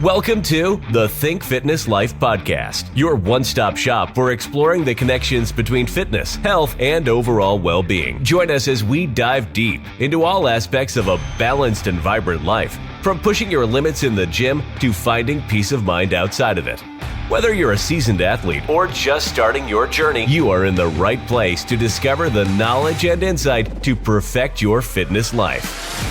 Welcome to the Think Fitness Life podcast, your one-stop shop for exploring the connections between fitness, health, and overall well-being. Join us as we dive deep into all aspects of a balanced and vibrant life, from pushing your limits in the gym to finding peace of mind outside of it. Whether you're a seasoned athlete or just starting your journey, you are in the right place to discover the knowledge and insight to perfect your fitness life.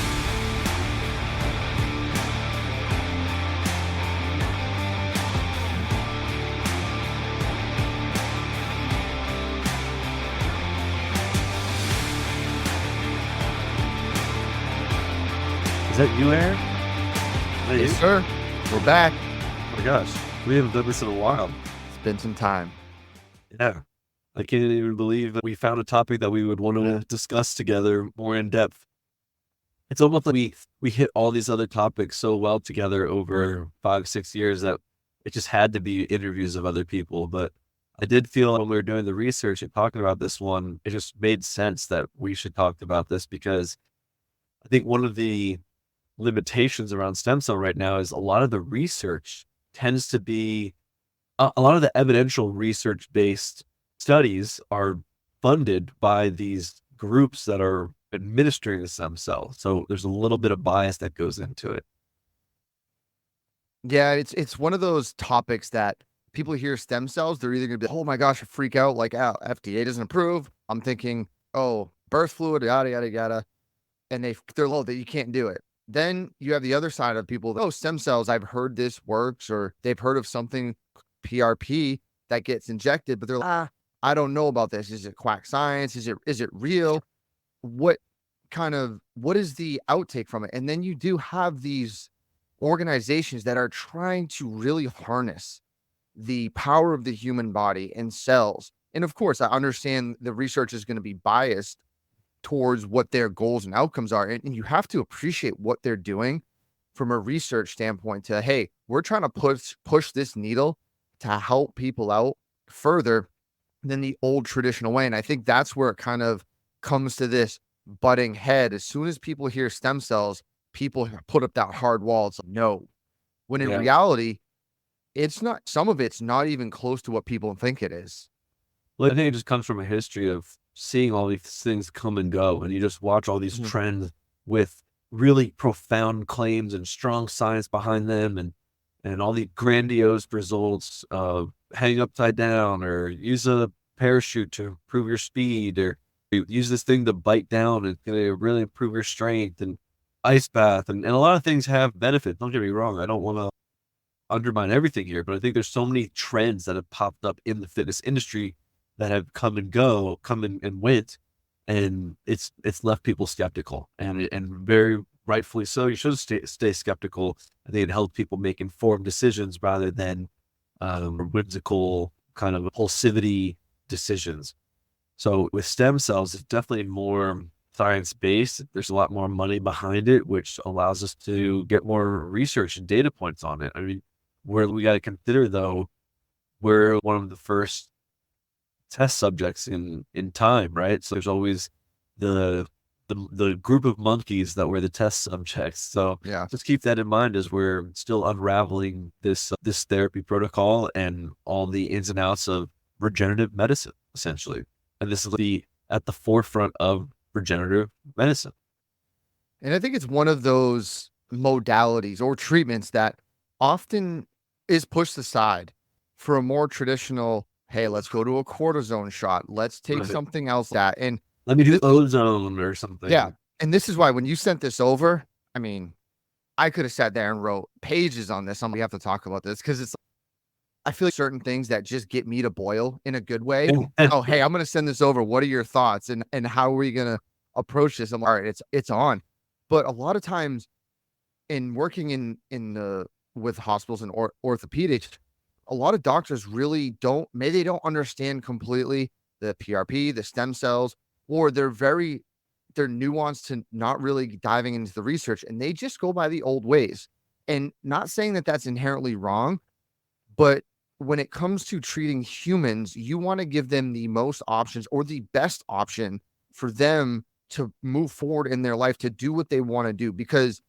Is that you, Aaron? Yes, sir. We're back. Oh my gosh, we haven't done this in a while. It's been some time. Yeah, I can't even believe that we found a topic that we would want to discuss together more in depth. It's almost like we hit all these other topics so well together over 5-6 years that it just had to be interviews of other people. But I did feel when we were doing the research and talking about this one, it just made sense that we should talk about this, because I think one of the limitations around stem cell right now is a lot of the research tends to be a lot of the evidential research based studies are funded by these groups that are administering the stem cell. So there's a little bit of bias that goes into it. Yeah, it's one of those topics that people hear stem cells, they're either going to be, oh my gosh, I freak out, like, oh, FDA doesn't approve. I'm thinking, oh, birth fluid, yada, yada, yada. And they're low that you can't do it. Then you have the other side of people, oh, stem cells, I've heard this works, or they've heard of something, PRP, that gets injected, but they're like, I don't know about this. Is it quack science? Is it real? What is the outtake from it? And then you do have these organizations that are trying to really harness the power of the human body and cells. And of course, I understand the research is going to be biased towards what their goals and outcomes are. And you have to appreciate what they're doing from a research standpoint to, hey, we're trying to push this needle to help people out further than the old traditional way. And I think that's where it kind of comes to this butting head. As soon as people hear stem cells, people put up that hard wall. It's like, no, when in reality, it's not, some of it's not even close to what people think it is. Well, I think it just comes from a history of seeing all these things come and go, and you just watch all these trends with really profound claims and strong science behind them, and all the grandiose results of hanging upside down, or use a parachute to improve your speed, or use this thing to bite down and it's going to really improve your strength, and ice bath, and a lot of things have benefits. Don't get me wrong, I don't want to undermine everything here, but I think there's so many trends that have popped up in the fitness industry that have come and went, and it's left people skeptical, and very rightfully so. You should stay skeptical. I think it helps people make informed decisions rather than whimsical kind of impulsivity decisions. So with stem cells, it's definitely more science-based. There's a lot more money behind it, which allows us to get more research and data points on it. I mean, where we got to consider, though, we're one of the first test subjects in time, right? So there's always the group of monkeys that were the test subjects. So just keep that in mind as we're still unraveling this therapy protocol and all the ins and outs of regenerative medicine, essentially. And this will be at the forefront of regenerative medicine. And I think it's one of those modalities or treatments that often is pushed aside for a more traditional, hey, let's go to a cortisone shot. Let's take something else and let me do ozone or something. Yeah. And this is why when you sent this over, I mean, I could have sat there and wrote pages on this. We have to talk about this because I feel like certain things that just get me to boil in a good way. Oh, hey, I'm going to send this over. What are your thoughts? And how are we going to approach this? I'm like, all right, it's on. But a lot of times in working with hospitals and orthopedics, a lot of doctors really don't understand completely the PRP, the stem cells, or they're nuanced to not really diving into the research, and they just go by the old ways. And not saying that that's inherently wrong, but when it comes to treating humans, you want to give them the most options or the best option for them to move forward in their life, to do what they want to do. Because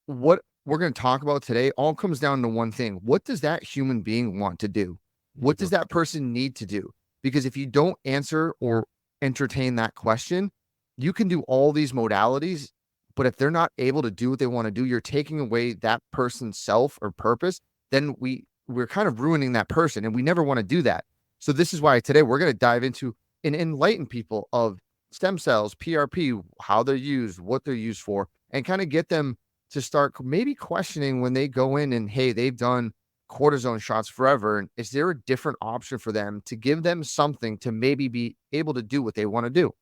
what we're going to talk about today all comes down to one thing. What does that human being want to do? What does that person need to do? Because if you don't answer or entertain that question, you can do all these modalities, but if they're not able to do what they want to do, you're taking away that person's self or purpose, then we're kind of ruining that person, and we never want to do that. So this is why today we're going to dive into and enlighten people of stem cells, PRP, how they're used, what they're used for, and kind of get them to start maybe questioning when they go in and, hey, they've done cortisone shots forever. And is there a different option for them to give them something to maybe be able to do what they want to do?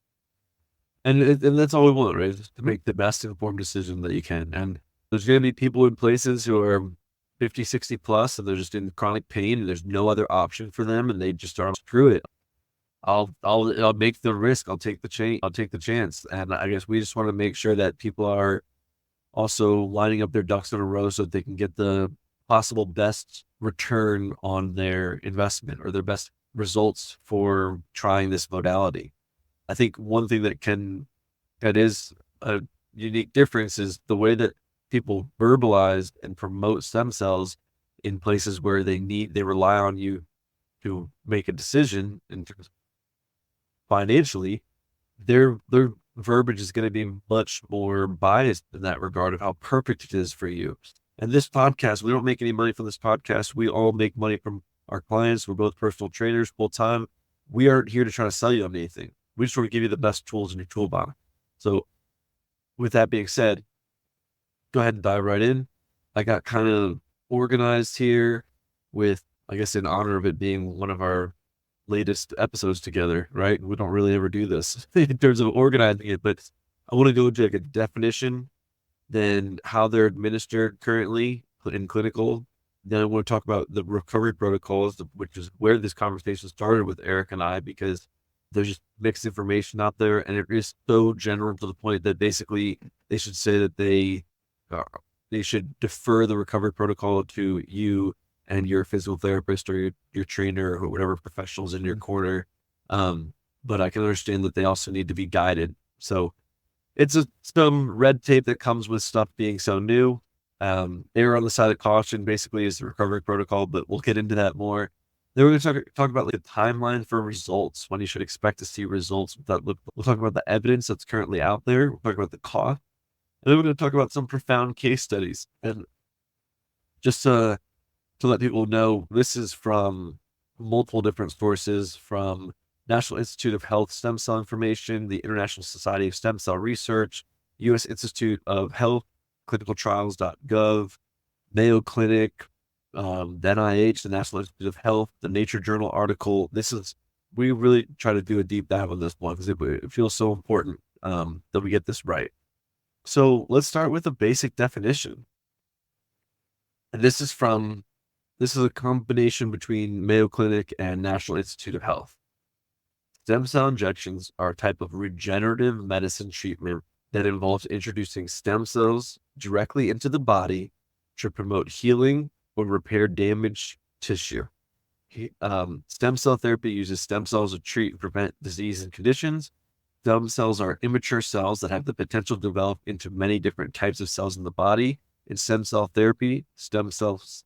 And that's all we want, right? Is to make the best informed decision that you can. And there's going to be people in places who are 50, 60 plus, and they're just in chronic pain, and there's no other option for them, and they just are, screw it. I'll make the risk. I'll take the chance. And I guess we just want to make sure that people are also lining up their ducks in a row so that they can get the possible best return on their investment or their best results for trying this modality. I think one thing that is a unique difference is the way that people verbalize and promote stem cells in places where they rely on you to make a decision in terms of financially, their verbiage is going to be much more biased in that regard of how perfect it is for you. And this podcast, we don't make any money from this podcast. We all make money from our clients. We're both personal trainers full time. We aren't here to try to sell you on anything. We just want to give you the best tools in your toolbox. So with that being said, go ahead and dive right in. I got kind of organized here with, I guess, in honor of it being one of our latest episodes together, right? We don't really ever do this in terms of organizing it, but I want to go into like a definition, then how they're administered currently in clinical. Then I want to talk about the recovery protocols, which is where this conversation started with Eric and I, because there's just mixed information out there, and it is so general to the point that basically they should say that they should defer the recovery protocol to you and your physical therapist or your trainer or whatever professionals in your corner. But I can understand that they also need to be guided. So it's some red tape that comes with stuff being so new. Error on the side of caution basically is the recovery protocol, but we'll get into that more. Then we're going to talk about like the timeline for results, when you should expect to see results. We'll talk about the evidence that's currently out there. We'll talk about the cost. And then we're going to talk about some profound case studies. And just to let people know, this is from multiple different sources, from National Institute of Health Stem Cell Information, the International Society of Stem Cell Research, U.S. Institute of Health, clinicaltrials.gov, Mayo Clinic, the NIH, the National Institute of Health, the Nature Journal article. We really try to do a deep dive on this one because it feels so important that we get this right. So let's start with a basic definition. And this is a combination between Mayo Clinic and National Institute of Health. Stem cell injections are a type of regenerative medicine treatment that involves introducing stem cells directly into the body to promote healing or repair damaged tissue. Stem cell therapy uses stem cells to treat and prevent disease and conditions. Stem cells are immature cells that have the potential to develop into many different types of cells in the body. In stem cell therapy, stem cells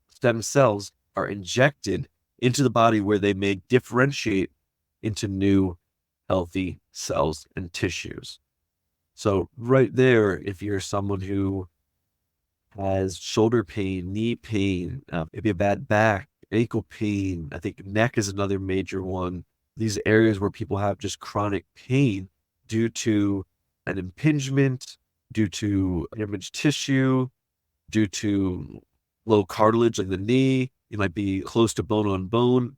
are injected into the body where they may differentiate into new healthy cells and tissues. So right there, if you're someone who has shoulder pain, knee pain, maybe a bad back, ankle pain, I think neck is another major one. These areas where people have just chronic pain due to an impingement, due to damaged tissue, due to low cartilage like the knee, you might be close to bone on bone,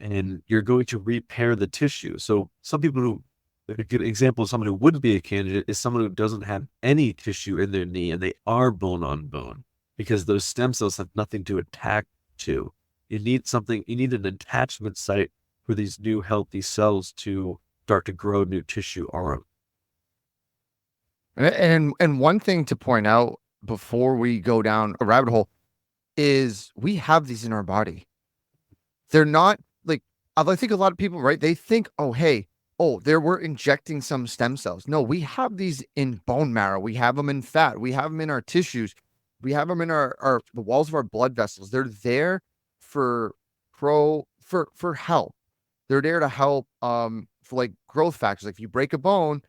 and you're going to repair the tissue. So some people a good example of someone who wouldn't be a candidate is someone who doesn't have any tissue in their knee and they are bone on bone, because those stem cells have nothing to attach to. You need an attachment site for these new healthy cells to start to grow new tissue on them. And one thing to point out before we go down a rabbit hole is we have these in our body. They're not like, I think a lot of people, right? They think, we're injecting some stem cells. No, we have these in bone marrow. We have them in fat. We have them in our tissues. We have them in the walls of our blood vessels. They're there for help. They're there to help for like growth factors. Like if you break a bone,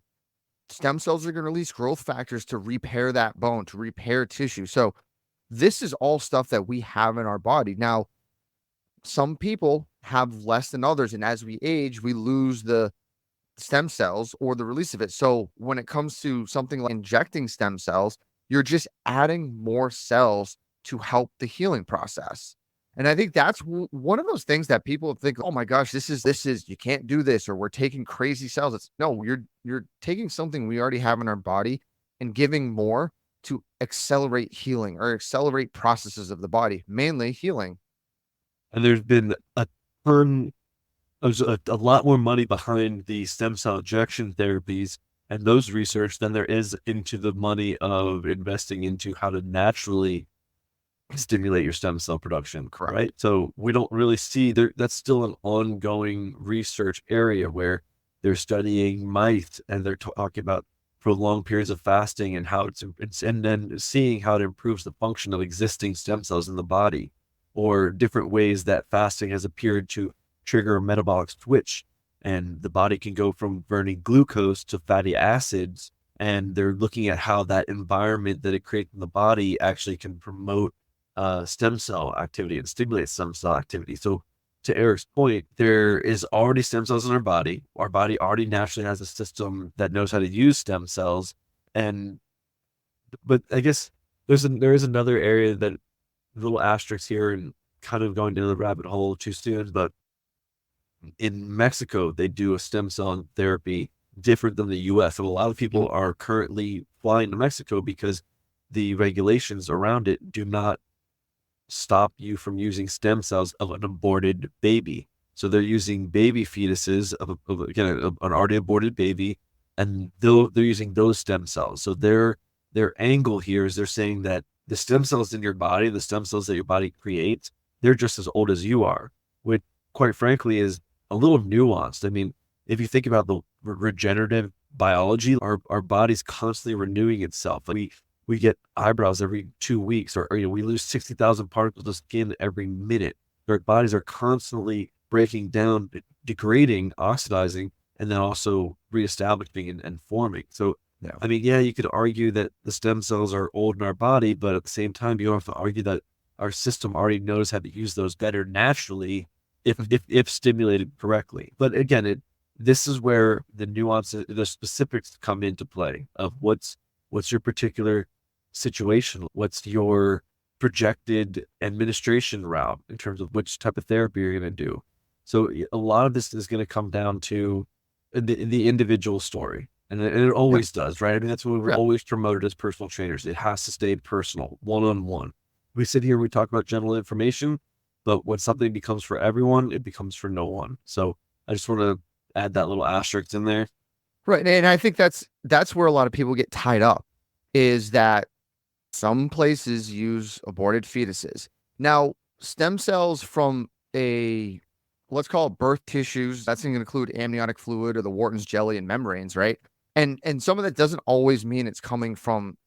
stem cells are going to release growth factors to repair that bone, to repair tissue. So this is all stuff that we have in our body. Now, some people have less than others, and as we age, we lose the stem cells or the release of it. So when it comes to something like injecting stem cells, you're just adding more cells to help the healing process. And I think that's one of those things that people think, oh my gosh, this is you can't do this, or we're taking crazy cells. It's no, you're taking something we already have in our body and giving more to accelerate healing or accelerate processes of the body, mainly healing. And there's been there's a lot more money behind the stem cell injection therapies and those research than there is into the money of investing into how to naturally stimulate your stem cell production. Correct. Right. So we don't really see there. That's still an ongoing research area where they're studying mice and they're talking about prolonged periods of fasting and how and then seeing how it improves the function of existing stem cells in the body, or different ways that fasting has appeared to trigger a metabolic switch, and the body can go from burning glucose to fatty acids. And they're looking at how that environment that it creates in the body actually can promote stem cell activity and stimulate stem cell activity. So to Eric's point, there is already stem cells in our body. Our body already naturally has a system that knows how to use stem cells. But I guess there is another area that little asterisks here and kind of going down the rabbit hole too soon, but in Mexico, they do a stem cell therapy different than the US. So a lot of people are currently flying to Mexico because the regulations around it do not stop you from using stem cells of an aborted baby. So they're using baby fetuses of an already aborted baby, and they're using those stem cells. So their angle here is they're saying that the stem cells in your body, the stem cells that your body creates, they're just as old as you are, which quite frankly is a little nuanced. I mean, if you think about the regenerative biology, our body's constantly renewing itself. Like we get eyebrows every 2 weeks, or we lose 60,000 particles of skin every minute. Our bodies are constantly breaking down, degrading, oxidizing, and then also reestablishing and forming. So, yeah. I mean, yeah, you could argue that the stem cells are old in our body, but at the same time, you have to argue that our system already knows how to use those better naturally if stimulated correctly. But again, this is where the nuances, the specifics come into play of what's your particular situation, what's your projected administration route in terms of which type of therapy you're going to do. So a lot of this is going to come down to the individual story. And it always does, right? I mean, that's what we're always promoted as personal trainers. It has to stay personal, one-on-one. We sit here, we talk about general information, but when something becomes for everyone, it becomes for no one. So I just want to add that little asterisk in there. Right. And I think that's where a lot of people get tied up, is that some places use aborted fetuses. Now, stem cells from let's call it birth tissues, that's going to include amniotic fluid or the Wharton's jelly and membranes, right? And some of that doesn't always mean it's coming from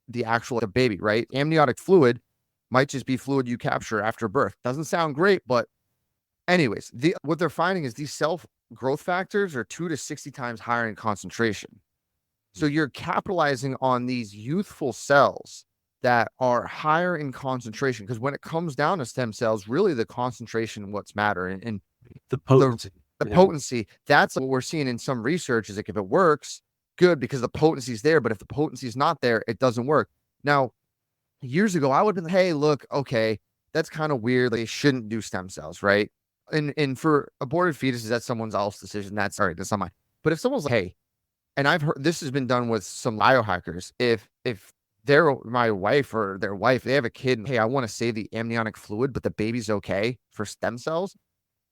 the baby, right? Amniotic fluid might just be fluid you capture after birth. Doesn't sound great, but anyways, what they're finding is these cell growth factors are 2 to 60 times higher in concentration. So you're capitalizing on these youthful cells that are higher in concentration, because when it comes down to stem cells, really the concentration what's matter, and the potency. The potency, that's what we're seeing in some research, is like if it works, good, because the potency is there, but if the potency is not there, it doesn't work. Now, years ago, I would have been, hey, look, okay, that's kind of weird. They shouldn't do stem cells, right? And for aborted fetuses, that's someone else's decision. That's all right. That's not mine. But if someone's like, hey, and I've heard this has been done with some biohackers, if they're my wife or their wife, they have a kid, and hey, I want to save the amniotic fluid, but the baby's okay for stem cells.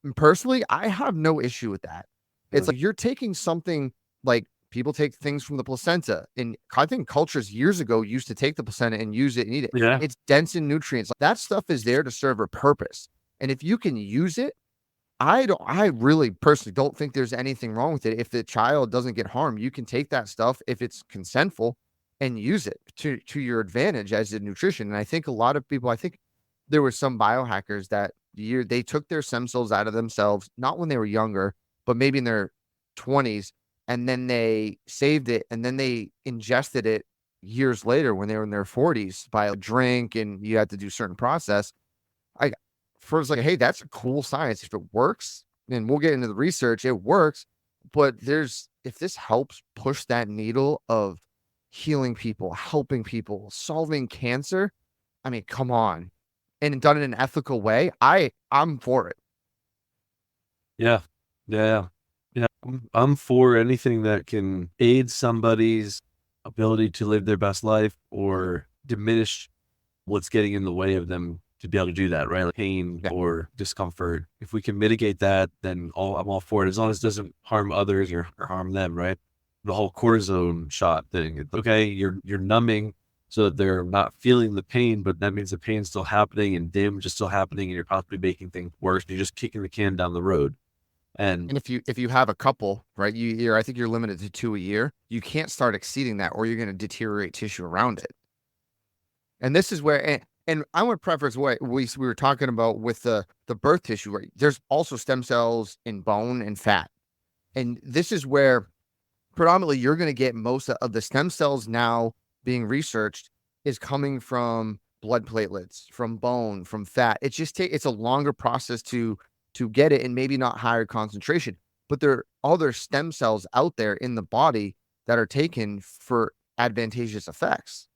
And personally, I have no issue with that. It's like you're taking something, like people take things from the placenta, and I think cultures years ago used to take the placenta and use it and eat it. Yeah. It's dense in nutrients. That stuff is there to serve a purpose. And if you can use it, I really personally don't think there's anything wrong with it. If the child doesn't get harmed, you can take that stuff if it's consentful and use it to your advantage as a nutrition. And I think a lot of people, I think there were some biohackers that they took their stem cells out of themselves, not when they were younger, but maybe in their 20s, and then they saved it, and then they ingested it years later when they were in their 40s by a drink, and you had to do certain process. I first like, hey, that's a cool science. If it works, and we'll get into the research, it works. But if this helps push that needle of healing people, helping people, solving cancer, I mean, come on. And done in an ethical way, I'm for it. Yeah. I'm for anything that can aid somebody's ability to live their best life or diminish what's getting in the way of them to be able to do that, right? Like pain or discomfort. If we can mitigate that, then I'm all for it, as long as it doesn't harm others or harm them, right? The whole cortisone shot thing. It's okay, you're numbing so that they're not feeling the pain, but that means the pain's still happening and damage is still happening, and you're possibly making things worse. You're just kicking the can down the road. And if you have a couple, right, I think you're limited to 2 a year. You can't start exceeding that, or you're going to deteriorate tissue around it. And this is where, and I want to preface what we were talking about with the birth tissue, right? There's also stem cells in bone and fat. And this is where predominantly you're going to get most of the stem cells now being researched is coming from blood platelets, from bone, from fat. It's just it's a longer process to get it, and maybe not higher concentration, but there are other stem cells out there in the body that are taken for advantageous effects.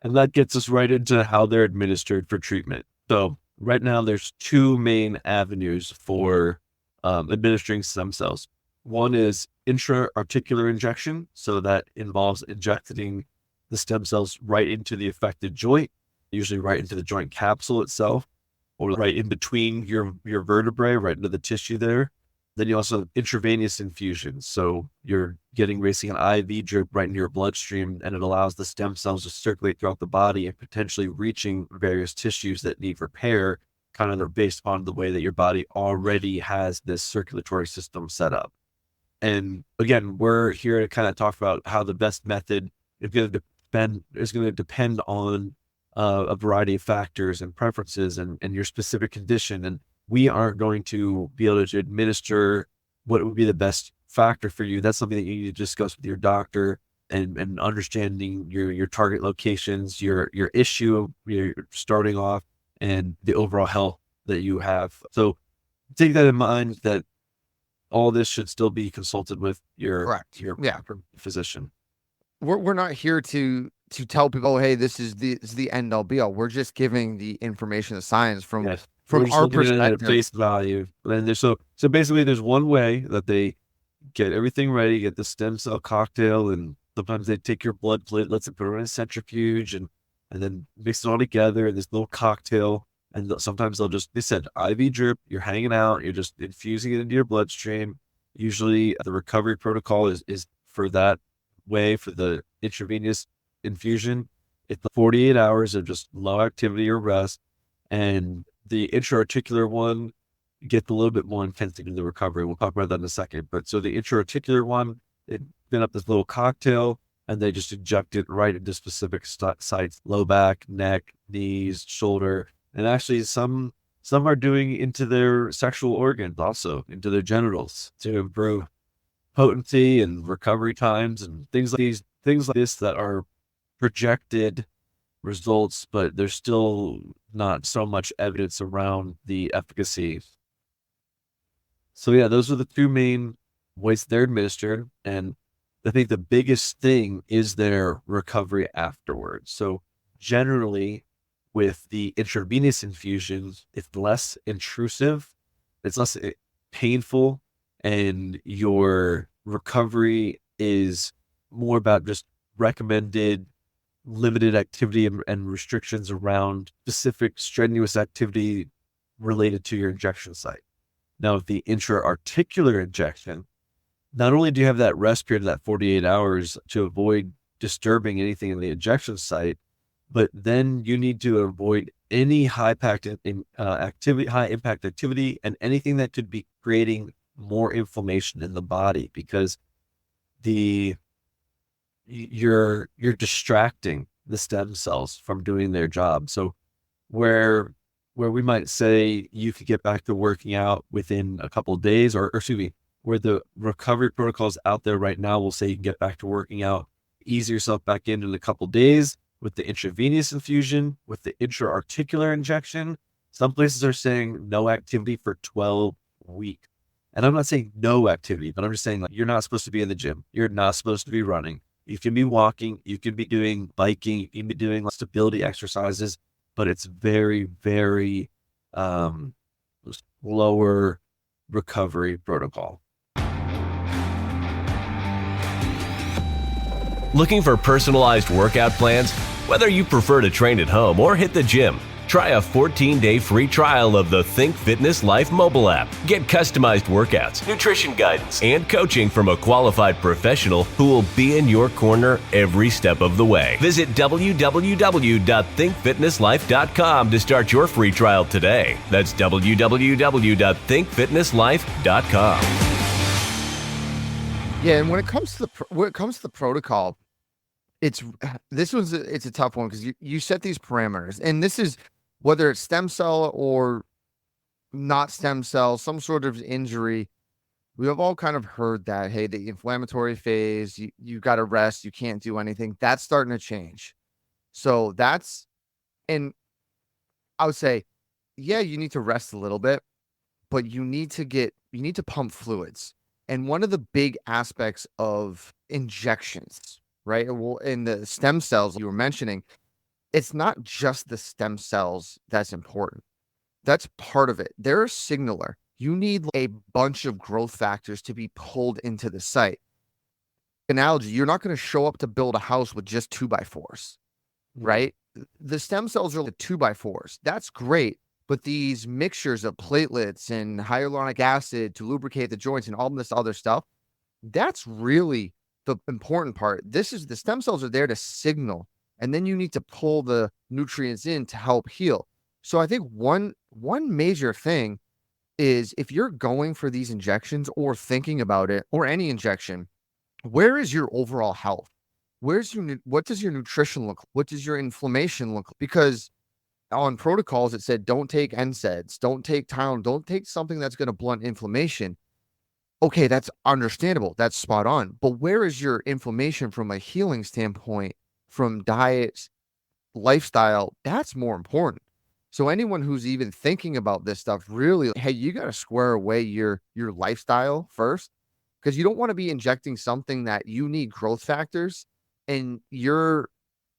And that gets us right into how they're administered for treatment. So right now there's two main avenues for administering stem cells. One is intra-articular injection. So that involves injecting the stem cells right into the affected joint, usually right into the joint capsule itself, or right in between your vertebrae, right into the tissue there. Then you also have intravenous infusions. So you're getting basically an IV drip right into your bloodstream, and it allows the stem cells to circulate throughout the body and potentially reaching various tissues that need repair, kind of based on the way that your body already has this circulatory system set up. And again, we're here to kind of talk about how the best method is going to depend on a variety of factors and preferences and your specific condition. And we aren't going to be able to administer what would be the best factor for you. That's something that you need to discuss with your doctor, and understanding your target locations, your issue, you're starting off, and the overall health that you have. So take that in mind, that all this should still be consulted with your physician. We're not here to tell people, oh, hey, this is the end all be all. We're just giving the information, the science from our perspective at face value. And so basically there's one way that they get everything ready, get the stem cell cocktail, and sometimes they take your blood platelets and put it in a centrifuge and then mix it all together in this little cocktail. And sometimes they said IV drip, you're hanging out, you're just infusing it into your bloodstream. Usually the recovery protocol is for that way, for the intravenous infusion. It's 48 hours of just low activity or rest. And the intra-articular one gets a little bit more intense in the recovery. We'll talk about that in a second. But so the intra-articular one, it spin up this little cocktail, and they just inject it right into specific sites: low back, neck, knees, shoulder. And actually some are doing into their sexual organs, also into their genitals, to improve potency and recovery times and things like this that are projected results, but there's still not so much evidence around the efficacy. So yeah, those are the two main ways they're administered. And I think the biggest thing is their recovery afterwards. So generally with the intravenous infusions, it's less intrusive, it's less painful, and your recovery is more about just recommended limited activity and restrictions around specific strenuous activity related to your injection site. Now, with the intra-articular injection, not only do you have that rest period, that 48 hours to avoid disturbing anything in the injection site, but then you need to avoid any high impact activity and anything that could be creating more inflammation in the body, because the you're distracting the stem cells from doing their job. So where we might say you could get back to working out within a couple of days, or excuse me, where the recovery protocols out there right now will say you can get back to working out, ease yourself back in a couple of days with the intravenous infusion, with the intra-articular injection. Some places are saying no activity for 12 weeks. And I'm not saying no activity, but I'm just saying, like, you're not supposed to be in the gym. You're not supposed to be running. You can be walking, you can be doing biking, you can be doing stability exercises, but it's very, very lower recovery protocol. Looking for personalized workout plans? Whether you prefer to train at home or hit the gym, try a 14-day free trial of the Think Fitness Life mobile app. Get customized workouts, nutrition guidance, and coaching from a qualified professional who will be in your corner every step of the way. Visit www.thinkfitnesslife.com to start your free trial today. That's www.thinkfitnesslife.com. Yeah, and when it comes to the protocol, it's a tough one because you set these parameters, and this is whether it's stem cell or not stem cell, some sort of injury. We have all kind of heard that, hey, the inflammatory phase, you got to rest, you can't do anything. That's starting to change. So and I would say, yeah, you need to rest a little bit, but you need to pump fluids. And one of the big aspects of injections, right? Well, in the stem cells you were mentioning, it's not just the stem cells that's important. That's part of it. They're a signaler. You need a bunch of growth factors to be pulled into the site. Analogy, you're not going to show up to build a house with just 2x4s, right? The stem cells are the 2x4s. That's great. But these mixtures of platelets and hyaluronic acid to lubricate the joints and all this other stuff, that's really the important part. The stem cells are there to signal, and then you need to pull the nutrients in to help heal. So I think one major thing is, if you're going for these injections or thinking about it, or any injection, where is your overall health? What does your nutrition look like? What does your inflammation look like? Because on protocols, it said, don't take NSAIDs, don't take Tylenol, don't take something that's going to blunt inflammation. Okay, that's understandable. That's spot on. But where is your inflammation from a healing standpoint, from diet, lifestyle? That's more important. So anyone who's even thinking about this stuff, really, hey, you got to square away your lifestyle first, because you don't want to be injecting something that you need growth factors, and you're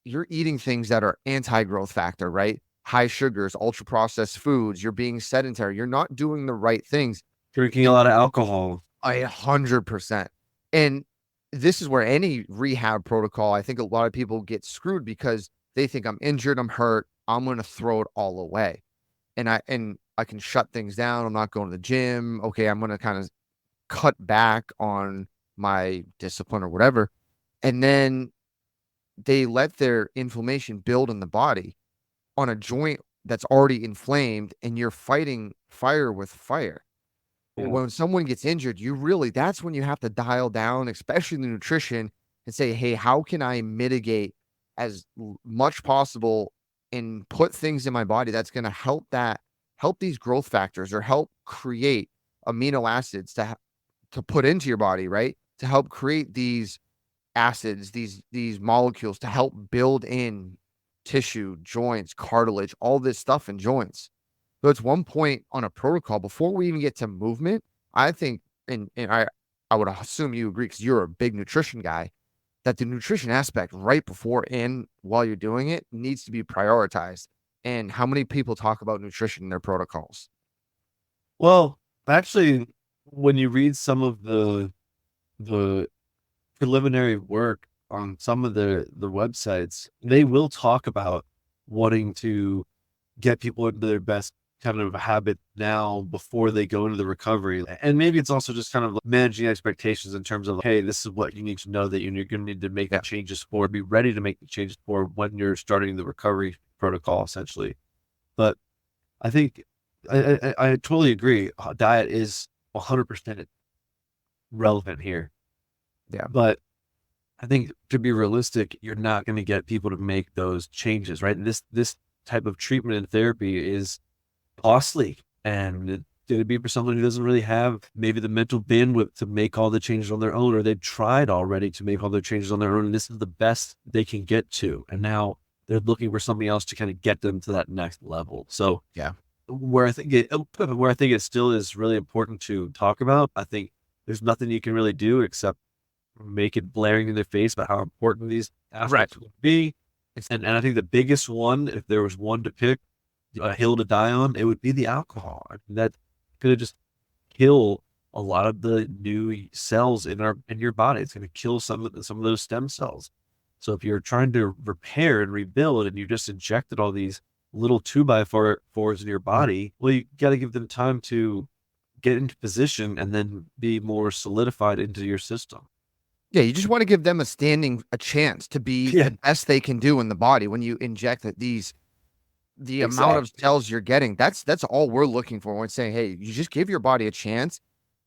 eating things that are anti-growth factor, right? High sugars, ultra processed foods, you're being sedentary, you're not doing the right things. Drinking a lot of alcohol. 100%. And this is where any rehab protocol, I think a lot of people get screwed because they think, I'm injured, I'm hurt, I'm going to throw it all away. And I can shut things down. I'm not going to the gym. Okay, I'm going to kind of cut back on my discipline or whatever. And then they let their inflammation build in the body on a joint that's already inflamed, and you're fighting fire with fire. Yeah. When someone gets injured, that's when you have to dial down, especially the nutrition, and say, hey, how can I mitigate as much possible and put things in my body that's going to help these growth factors, or help create amino acids to put into your body, right? To help create these acids, these molecules, to help build in tissue, joints, cartilage, all this stuff in joints. So it's one point on a protocol before we even get to movement. I think, and I would assume you agree, because you're a big nutrition guy, that the nutrition aspect right before and while you're doing it needs to be prioritized. And how many people talk about nutrition in their protocols? Well, actually, when you read some of the preliminary work on some of the websites, they will talk about wanting to get people into their best kind of habit now before they go into the recovery. And maybe it's also just kind of managing expectations in terms of, hey, this is what you need to know that you're going to need to make changes for, be ready to make the changes for when you're starting the recovery protocol, essentially. But I think I totally agree. Diet is 100% relevant here. Yeah. But I think to be realistic, you're not going to get people to make those changes, right? This type of treatment and therapy is costly, and it's going to be for someone who doesn't really have maybe the mental bandwidth to make all the changes on their own, or they've tried already to make all their changes on their own, and this is the best they can get to. And now they're looking for something else to kind of get them to that next level. So Yeah. where I think it still is really important to talk about, I think there's nothing you can really do except make it blaring in their face about how important these aspects would be. And I think the biggest one, if there was one to pick, a hill to die on, it would be the alcohol. I mean, that's gonna just kill a lot of the new cells in your body. It's gonna kill some of those stem cells. So if you're trying to repair and rebuild, and you just injected all these little 2x4s in your body, well, you got to give them time to get into position and then be more solidified into your system. Yeah, you just want to give them a chance to be the best they can do in the body. When you inject the amount of cells you're getting, that's all we're looking for when saying, hey, you just give your body a chance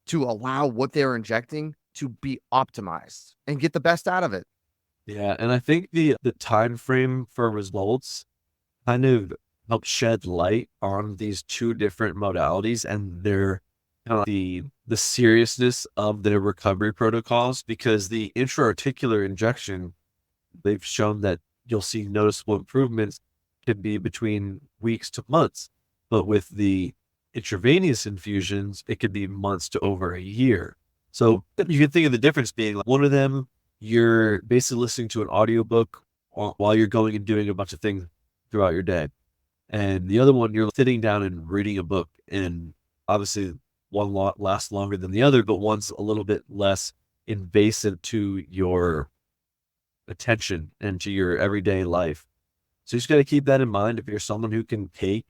to allow what they're injecting to be optimized and get the best out of it. Yeah, and I think the time frame for results kind of help shed light on these two different modalities and their kind of the seriousness of their recovery protocols, because the intra-articular injection, they've shown that you'll see noticeable improvements can be between weeks to months, but with the intravenous infusions, it could be months to over a year. So you can think of the difference being like one of them, you're basically listening to an audiobook while you're going and doing a bunch of things throughout your day. And the other one, you're sitting down and reading a book, and obviously one lasts longer than the other, but one's a little bit less invasive to your attention and to your everyday life. So you just got to keep that in mind. If you're someone who can take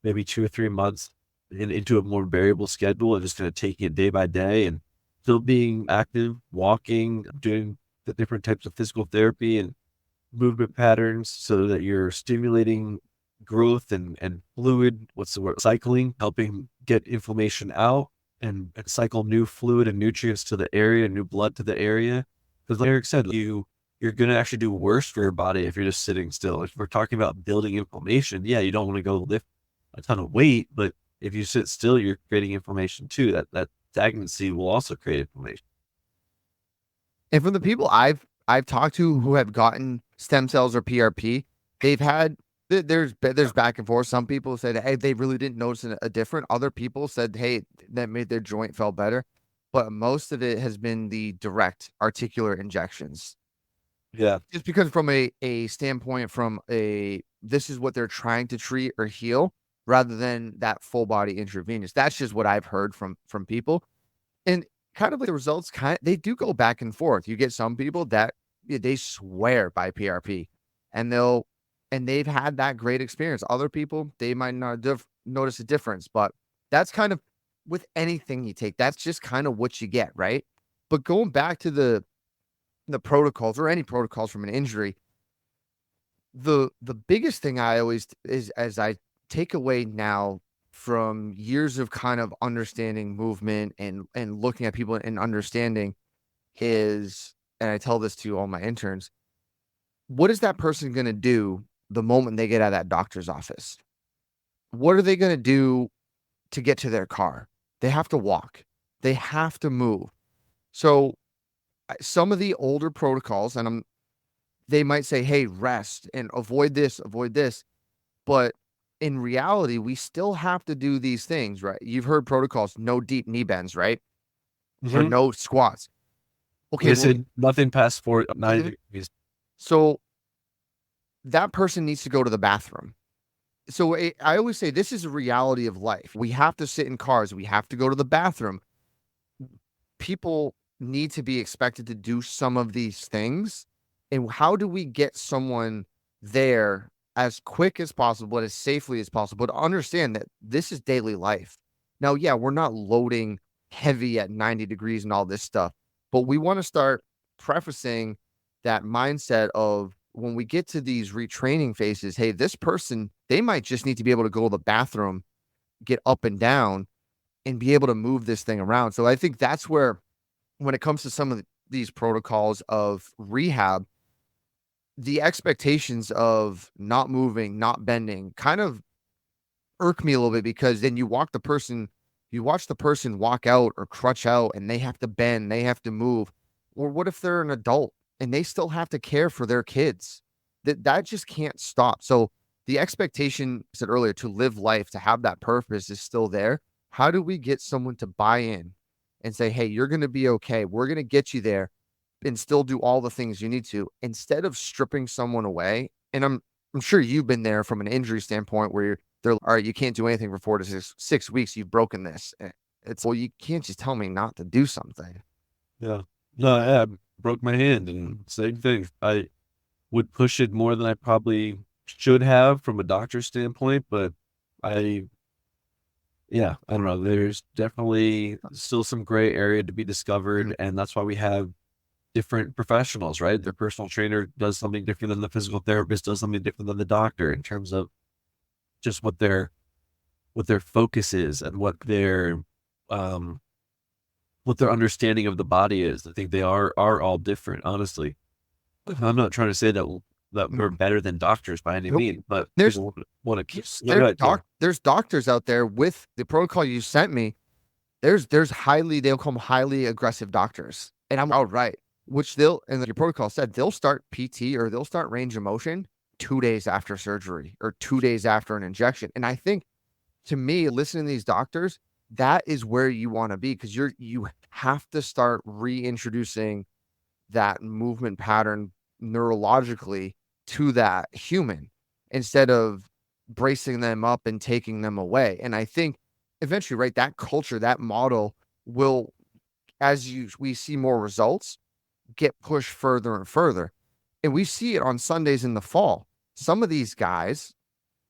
maybe 2 or 3 months into a more variable schedule and just kind of taking it day by day and still being active, walking, doing the different types of physical therapy and movement patterns so that you're stimulating growth and fluid, cycling, helping get inflammation out and cycle new fluid and nutrients to the area, new blood to the area. Because like Eric said, you're going to actually do worse for your body if you're just sitting still. If we're talking about building inflammation, yeah, you don't want to go lift a ton of weight, but if you sit still, you're creating inflammation too. That stagnancy will also create inflammation. And from the people I've talked to who have gotten stem cells or PRP, they've had there's back and forth. Some people said, hey, they really didn't notice a difference. Other people said, hey, that made their joint felt better. But most of it has been the direct articular injections. Yeah. Just because from a standpoint this is what they're trying to treat or heal rather than that full body intravenous. That's just what I've heard from people. And kind of like the results they do go back and forth. You get some people that they swear by PRP and they've had that great experience. Other people, they might not notice a difference, but that's kind of with anything you take, that's just kind of what you get, right? But going back to the protocols or any protocols from an injury, the biggest thing I always is as I take away now from years of kind of understanding movement and looking at people and understanding is, and I tell this to all my interns, what is that person going to do the moment they get out of that doctor's office? What are they going to do to get to their car? They have to walk. They have to move. So some of the older protocols, and they might say, hey, rest and avoid this. But in reality, we still have to do these things, right? You've heard protocols, no deep knee bends, right? Or no squats. Okay. They said nothing past 90 degrees. So that person needs to go to the bathroom. So I always say this is a reality of life. We have to sit in cars. We have to go to the bathroom. People need to be expected to do some of these things. And how do we get someone there as quick as possible, as safely as possible, to understand that this is daily life? Now, yeah, we're not loading heavy at 90 degrees and all this stuff, but we want to start prefacing that mindset of when we get to these retraining phases, hey, this person, they might just need to be able to go to the bathroom, get up and down, and be able to move this thing around. So I think that's where, when it comes to some of these protocols of rehab, the expectations of not moving, not bending kind of irk me a little bit, because then you watch the person walk out or crutch out and they have to bend, they have to move. Or what if they're an adult and they still have to care for their kids? That just can't stop. So the expectation, I said earlier, to live life, to have that purpose is still there. How do we get someone to buy in and say, hey, you're going to be okay. We're going to get you there and still do all the things you need to, instead of stripping someone away? And I'm sure you've been there from an injury standpoint where they're all right, you can't do anything for 4 to 6 weeks. You've broken this. It's, well, you can't just tell me not to do something. Yeah. No, I broke my hand, and same thing. I would push it more than I probably should have from a doctor's standpoint, but I don't know. There's definitely still some gray area to be discovered, and that's why we have different professionals, right? Their personal trainer does something different than the physical therapist does something different than the doctor in terms of just what their focus is and what their understanding of the body is. I think they are all different, honestly. I'm not trying to say that we're better than doctors by any means, but There's want to keep. there's doctors out there with the protocol you sent me. They'll call them highly aggressive doctors, and I'm all right. Which your protocol said they'll start PT or they'll start range of motion 2 days after surgery or 2 days after an injection. And I think, to me, listening to these doctors, that is where you want to be, because you have to start reintroducing that movement pattern neurologically to that human, instead of bracing them up and taking them away. And I think eventually, right, that culture, that model will, we see more results, get pushed further and further. And we see it on Sundays in the fall. Some of these guys,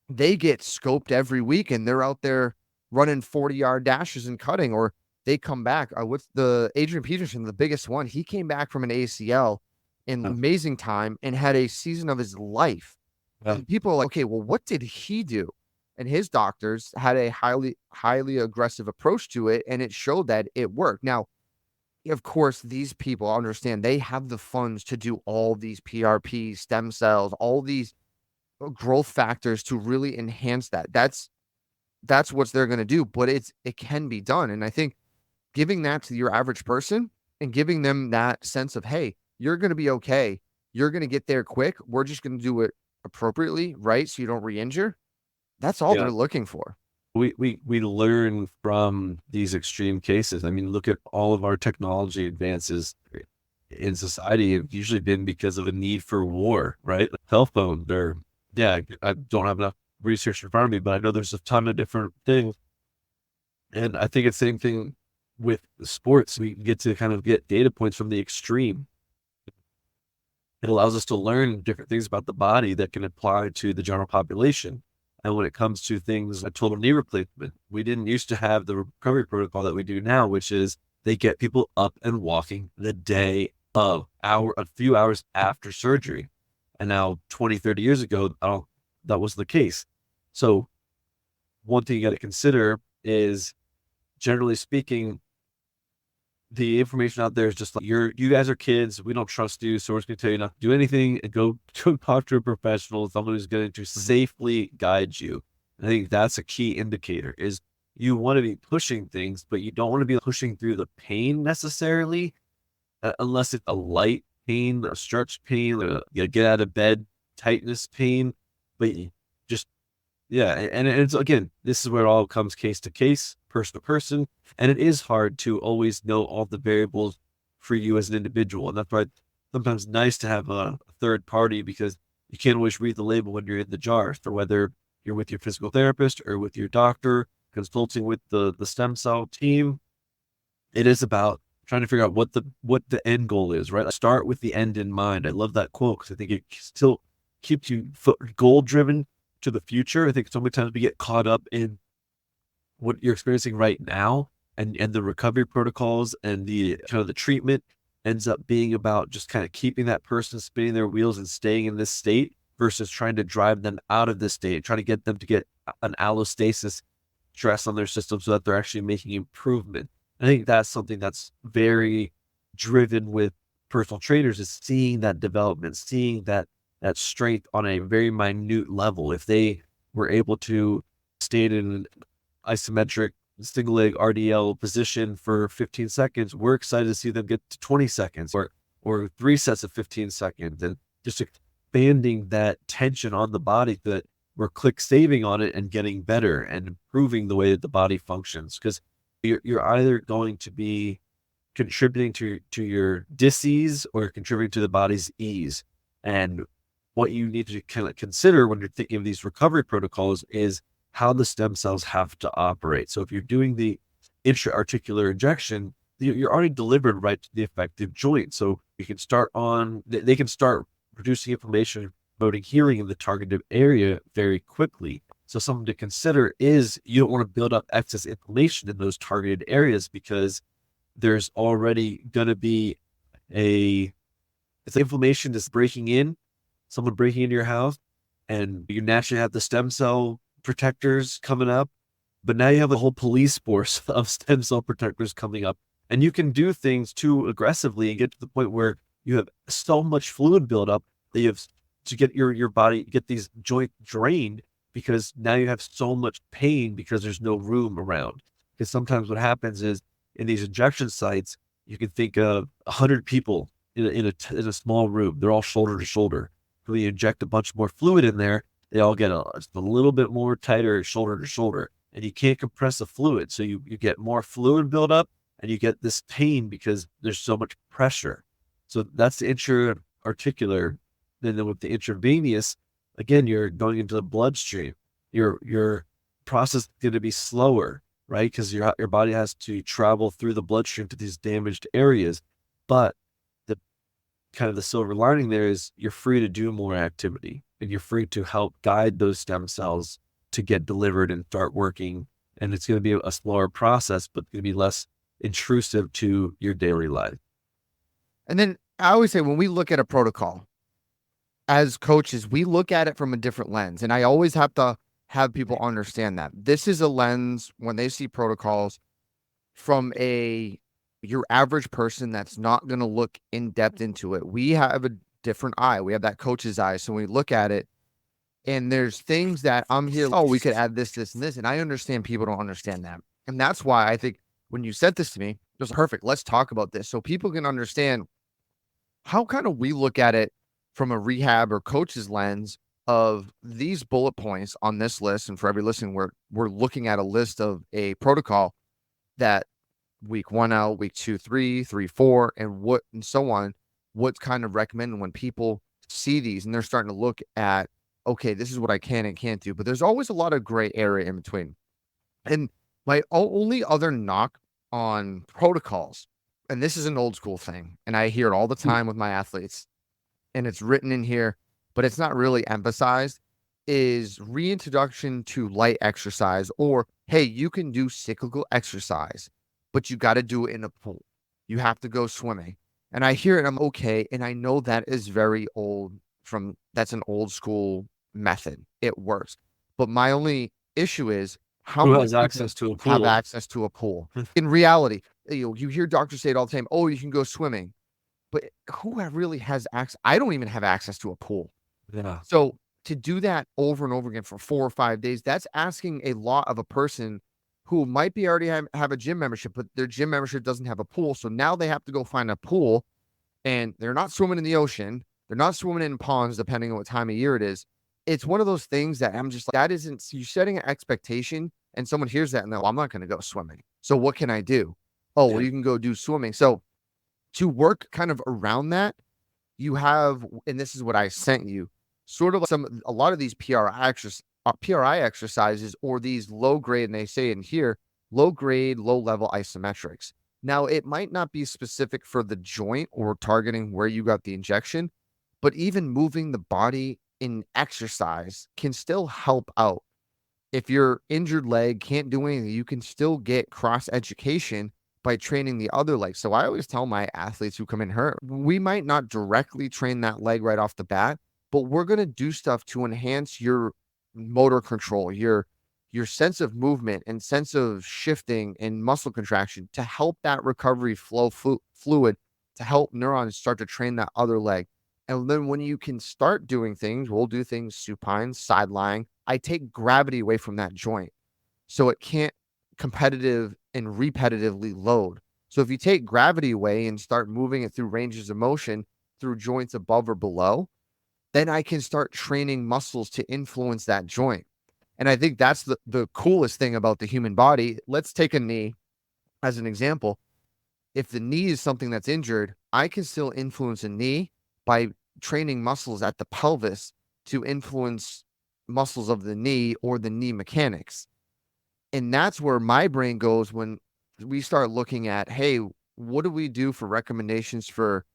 they get scoped every week and they're out there running 40-yard dashes and cutting, or they come back. What's the Adrian Peterson, the biggest one? He came back from an ACL in amazing time and had a season of his life. And people are like, okay, well, what did he do? And his doctors had a highly aggressive approach to it, and it showed that it worked. Now, of course, these people understand they have the funds to do all these PRP, stem cells, all these growth factors to really enhance that. That's what they're going to do, but it can be done. And I think giving that to your average person and giving them that sense of, hey, you're going to be okay. You're going to get there quick. We're just going to do it appropriately, right? So you don't re-injure. That's all they're looking for. We learn from these extreme cases. I mean, look at all of our technology advances in society have usually been because of a need for war, right? Like cell phones, I don't have enough research in front of me, but I know there's a ton of different things. And I think it's the same thing with the sports. We get to kind of get data points from the extreme. It allows us to learn different things about the body that can apply to the general population. And when it comes to things like total knee replacement, we didn't used to have the recovery protocol that we do now, which is they get people up and walking the day of, a few hours after surgery. And now 20, 30 years ago, that was the case. So one thing you got to consider is, generally speaking, the information out there is just like, you guys are kids. We don't trust you. So we're just going to tell you not to do anything and go to talk to a professional, someone who's going to safely guide you. And I think that's a key indicator, is you want to be pushing things, but you don't want to be pushing through the pain necessarily, unless it's a light pain, a stretch pain, a get out of bed tightness pain. But just, and it's, again, this is where it all comes case to case, person to person. And it is hard to always know all the variables for you as an individual. And that's why it's sometimes nice to have a third party, because you can't always read the label when you're in the jar. So whether you're with your physical therapist or with your doctor, consulting with the stem cell team, it is about trying to figure out what the end goal is, right? Start with the end in mind. I love that quote, because I think it still keeps you goal driven to the future. I think so many times we get caught up in what you're experiencing right now, and the recovery protocols and the kind of the treatment ends up being about just kind of keeping that person spinning their wheels and staying in this state, versus trying to drive them out of this state, trying to get them to get an allostasis stress on their system so that they're actually making improvement. I think that's something that's very driven with personal trainers is seeing that development, seeing that strength on a very minute level. If they were able to stay in an isometric single leg RDL position for 15 seconds, we're excited to see them get to 20 seconds or 3 sets of 15 seconds, and just expanding that tension on the body so that we're click saving on it and getting better and improving the way that the body functions. Because you're either going to be contributing to your dis-ease or contributing to the body's ease. And what you need to kind of consider when you're thinking of these recovery protocols is how the stem cells have to operate. So if you're doing the intra-articular injection, you're already delivered right to the affected joint. So you can start they can start producing inflammation, promoting healing in the targeted area very quickly. So something to consider is you don't want to build up excess inflammation in those targeted areas, because there's already going to be it's inflammation that's breaking in, someone breaking into your house, and you naturally have the stem cell protectors coming up, but now you have a whole police force of stem cell protectors coming up, and you can do things too aggressively and get to the point where you have so much fluid buildup that you have to get your body, get these joints drained, because now you have so much pain because there's no room around. Because sometimes what happens is in these injection sites, you can think of 100 people in a small room. They're all shoulder to shoulder. When you inject a bunch more fluid in there, they all get just a little bit more tighter shoulder to shoulder, and you can't compress the fluid. So you get more fluid buildup and you get this pain because there's so much pressure. So that's the intra-articular. Then with the intravenous, again, you're going into the bloodstream. Your process is going to be slower, right? Because your body has to travel through the bloodstream to these damaged areas. But the kind of the silver lining there is you're free to do more activity, and you're free to help guide those stem cells to get delivered and start working. And it's going to be a slower process, but going to be less intrusive to your daily life. And then I always say, when we look at a protocol as coaches, we look at it from a different lens. And I always have to have people understand that this is a lens when they see protocols from your average person that's not going to look in depth into it. We have a different eye. We have that coach's eye. So when we look at it, and there's things that I'm here, oh, we could add this, this, and this. And I understand people don't understand that. And that's why I think when you said this to me, it was perfect. Let's talk about this so people can understand how kind of we look at it from a rehab or coach's lens of these bullet points on this list. And for every listening, we're looking at a list of a protocol that week 1 out, week 2, 3, 3, 4, and so on, what's kind of recommended when people see these and they're starting to look at, okay, this is what I can and can't do. But there's always a lot of gray area in between. And my only other knock on protocols, and this is an old school thing, and I hear it all the time with my athletes, and it's written in here, but it's not really emphasized, is reintroduction to light exercise, or, hey, you can do cyclical exercise, but you got to do it in a pool. You have to go swimming. And I hear it, I'm okay. And I know that is very old that's an old school method. It works. But my only issue is how Who many has access to a people have pool? access to a pool. In reality, you hear doctors say it all the time, oh, you can go swimming. But who really has access? I don't even have access to a pool. Yeah. So to do that over and over again for 4 or 5 days, that's asking a lot of a person who might be already have a gym membership, but their gym membership doesn't have a pool. So now they have to go find a pool, and they're not swimming in the ocean. They're not swimming in ponds, depending on what time of year it is. It's one of those things that I'm just like, that isn't, you're setting an expectation, and someone hears that and they're, well, I'm not going to go swimming. So what can I do? Oh, well, you can go do swimming. So to work kind of around that, you have, and this is what I sent you, sort of like a lot of these PRI exercises, or these low grade, and they say in here, low grade, low level isometrics. Now, it might not be specific for the joint or targeting where you got the injection, but even moving the body in exercise can still help out. If your injured leg can't do anything, you can still get cross education by training the other leg. So I always tell my athletes who come in hurt, we might not directly train that leg right off the bat, but we're going to do stuff to enhance your motor control, your sense of movement and sense of shifting and muscle contraction to help that recovery flow fluid to help neurons start to train that other leg. And then when you can start doing things, we'll do things supine, side lying. I take gravity away from that joint so it can't competitive and repetitively load. So if you take gravity away and start moving it through ranges of motion through joints above or below, then I can start training muscles to influence that joint. And I think that's the coolest thing about the human body. Let's take a knee as an example. If the knee is something that's injured, I can still influence a knee by training muscles at the pelvis to influence muscles of the knee or the knee mechanics. And that's where my brain goes when we start looking at, hey, what do we do for recommendations for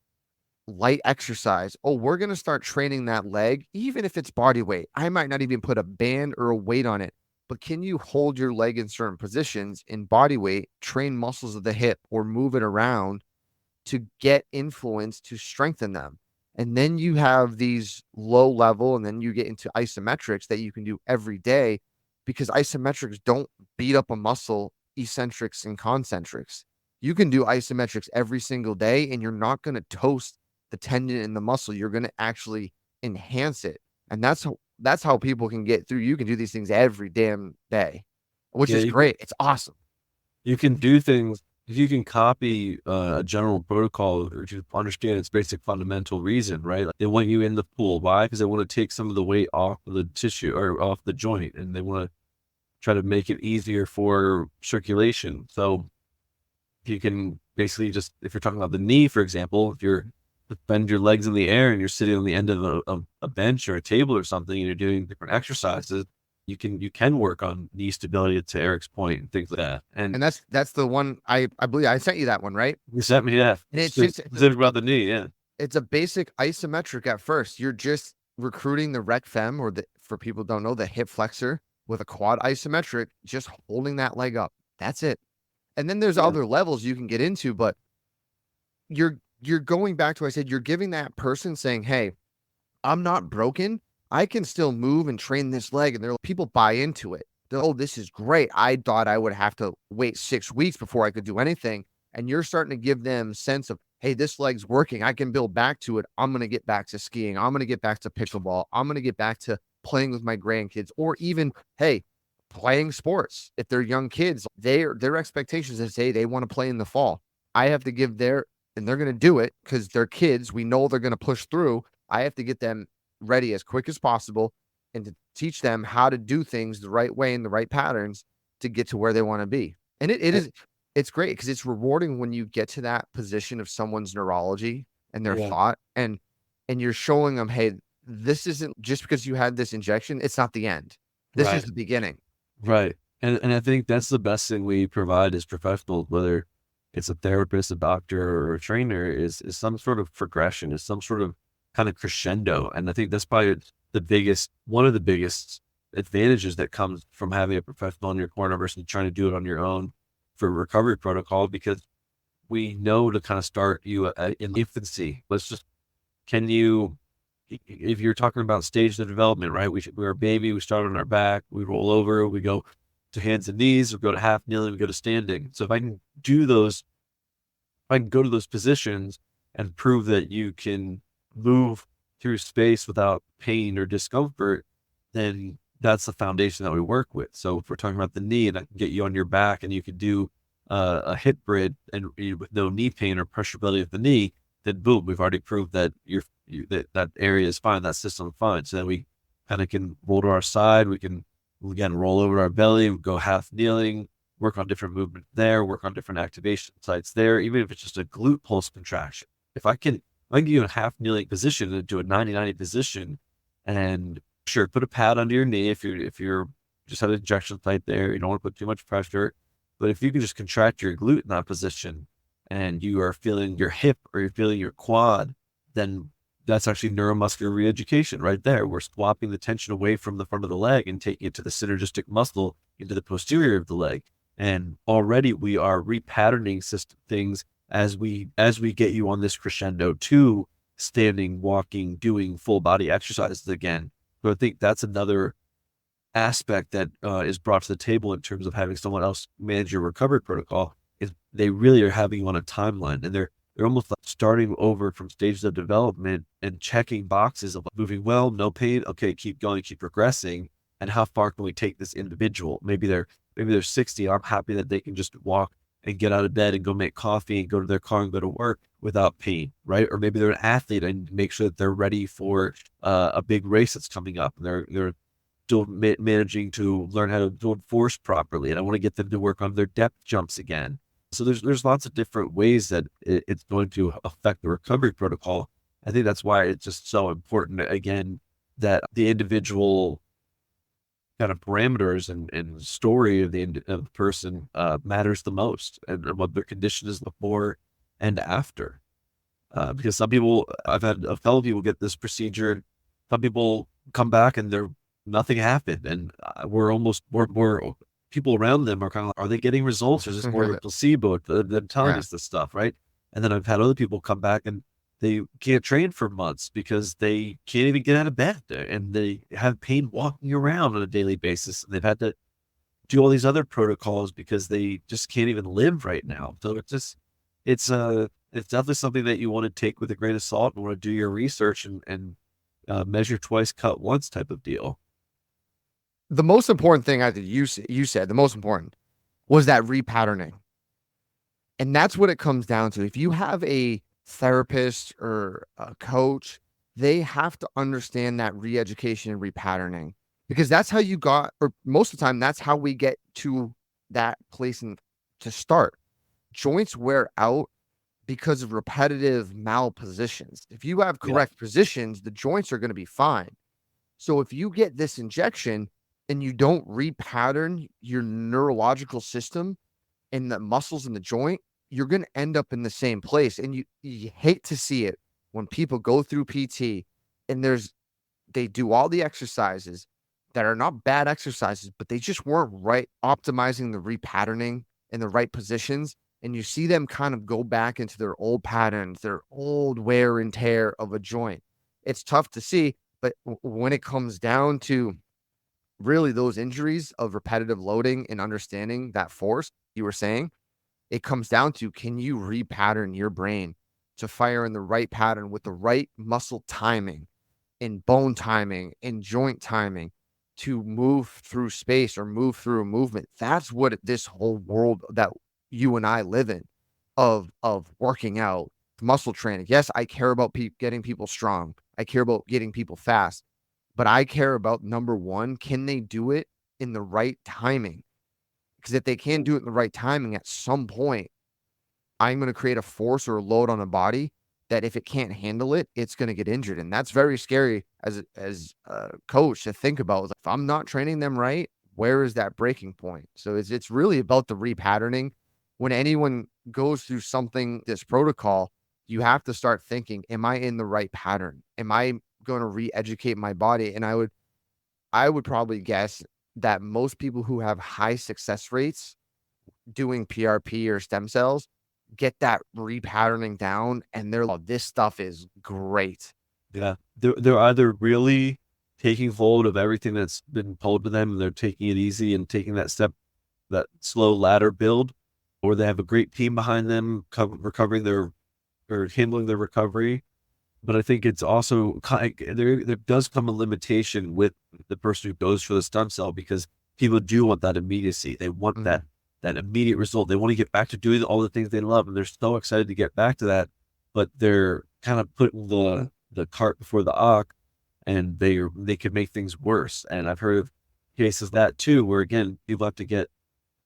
light exercise? Oh, we're going to start training that leg, even if it's body weight. I might not even put a band or a weight on it, but can you hold your leg in certain positions in body weight, train muscles of the hip or move it around to get influence to strengthen them? And then you have these low level, and then you get into isometrics that you can do every day, because isometrics don't beat up a muscle, eccentrics and concentrics. You can do isometrics every single day, and you're not going to toast the tendon in the muscle. You're going to actually enhance it. And that's how people can get through. You can do these things every damn day, which is great. It's awesome. You can do things. If you can copy a general protocol, or you understand its basic fundamental reason, right? Like they want you in the pool. Why? Because they want to take some of the weight off of the tissue or off the joint, and they want to try to make it easier for circulation. So you can basically just, if you're talking about the knee, for example, if you're bend your legs in the air and you're sitting on the end of a bench or a table or something, and you're doing different exercises, you can work on knee stability, to Eric's point, and things like that. And that's the one I believe I sent you that one, right? You sent me that. And it's specific about the knee. Yeah. It's a basic isometric at first. You're just recruiting the rec fem, or for people who don't know, the hip flexor with a quad isometric, just holding that leg up. That's it. And then there's other levels you can get into, but you're going back to what I said, you're giving that person saying, hey, I'm not broken. I can still move and train this leg. And people buy into it. They're, oh, this is great. I thought I would have to wait 6 weeks before I could do anything. And you're starting to give them sense of, hey, this leg's working. I can build back to it. I'm going to get back to skiing. I'm going to get back to pickleball. I'm going to get back to playing with my grandkids, or even, hey, playing sports. If they're young kids, their expectations is, hey, they want to play in the fall. I have to give and they're going to do it because they're kids. We know they're going to push through. I have to get them ready as quick as possible and to teach them how to do things the right way in the right patterns to get to where they want to be. And it's great because it's rewarding when you get to that position of someone's neurology and their thought, and you're showing them, hey, this isn't just because you had this injection. It's not the end. This is the beginning. Right. And I think that's the best thing we provide as professionals, whether it's a therapist, a doctor, or a trainer, is some sort of progression, is some sort of kind of crescendo. And I think that's probably one of the biggest advantages that comes from having a professional in your corner versus trying to do it on your own for a recovery protocol, because we know to kind of start you in infancy. If you're talking about stage of development, right? We're a baby, we start on our back, we roll over, we go to hands and knees, we go to half kneeling, we go to standing. So if I can go to those positions and prove that you can move through space without pain or discomfort, then that's the foundation that we work with. So if we're talking about the knee, and I can get you on your back and you could do a hip bridge and with no knee pain or pressurability of the knee, then boom, we've already proved that that area is fine, that system is fine. So then we kind of can roll to our side. We can, again, roll over our belly, go half kneeling, work on different movement there, work on different activation sites there, even if it's just a glute pulse contraction. If I can get you in a half kneeling position and do a 90-90 position, and sure, put a pad under your knee if you're just had an injection site there, you don't want to put too much pressure. But if you can just contract your glute in that position and you are feeling your hip or you're feeling your quad, then that's actually neuromuscular reeducation right there. We're swapping the tension away from the front of the leg and taking it to the synergistic muscle into the posterior of the leg. And already we are repatterning things as we get you on this crescendo to standing, walking, doing full body exercises again. So I think that's another aspect that is brought to the table in terms of having someone else manage your recovery protocol, is they really are having you on a timeline, and they're almost like starting over from stages of development and checking boxes of moving well, no pain. Okay, keep going, keep progressing. And how far can we take this individual? Maybe they're 60. I'm happy that they can just walk and get out of bed and go make coffee and go to their car and go to work without pain, right? Or maybe they're an athlete and make sure that they're ready for a big race that's coming up. And they're still managing to learn how to build force properly. And I want to get them to work on their depth jumps again. So there's lots of different ways that it's going to affect the recovery protocol. I think that's why it's just so important, again, that the individual kind of parameters and story of the person matters the most, and what their condition is before and after. Because some people, I've had a fellow people get this procedure. Some people come back and nothing happened, and we're people around them are kind of like, are they getting results, or is this more of a placebo than telling us this stuff, right? And then I've had other people come back and they can't train for months because they can't even get out of bed, and they have pain walking around on a daily basis. And they've had to do all these other protocols because they just can't even live right now. So it's definitely something that you want to take with a grain of salt and want to do your research and measure twice, cut once type of deal. The most important thing I think you said, the most important was that repatterning. And that's what it comes down to. If you have a therapist or a coach, they have to understand that re-education and repatterning, because that's how you got, or most of the time, that's how we get to that place to start. Joints wear out because of repetitive malpositions. If you have correct positions, the joints are going to be fine. So if you get this injection and you don't repattern your neurological system and the muscles in the joint, you're going to end up in the same place. And you hate to see it when people go through PT and they do all the exercises that are not bad exercises, but they just weren't right, optimizing the repatterning in the right positions. And you see them kind of go back into their old patterns, their old wear and tear of a joint. It's tough to see, but when it comes down to really those injuries of repetitive loading and understanding that force you were saying, it comes down to, can you repattern your brain to fire in the right pattern with the right muscle timing and bone timing and joint timing to move through space or move through a movement? That's what this whole world that you and I live in of working out, muscle training. Yes, I care about getting people strong. I care about getting people fast, but I care about, number one, can they do it in the right timing? Because if they can't do it in the right timing, at some point, I'm going to create a force or a load on a body that if it can't handle it, it's going to get injured. And that's very scary as a coach to think about. If I'm not training them right, where is that breaking point? So it's really about the repatterning. When anyone goes through something, this protocol, you have to start thinking, am I in the right pattern? Am I going to re-educate my body? And I would probably guess that most people who have high success rates doing PRP or stem cells get that repatterning down, and they're like, this stuff is great. Yeah. They're either really taking hold of everything that's been told to them, and they're taking it easy and taking that slow ladder build, or they have a great team behind them recovering or handling their recovery. But I think it's also there does come a limitation with the person who goes for the stem cell, because people do want that immediacy. They want that immediate result. They want to get back to doing all the things they love, and they're so excited to get back to that, but they're kind of putting the cart before the ox, and they could make things worse. And I've heard of cases of that too, where again, people have to get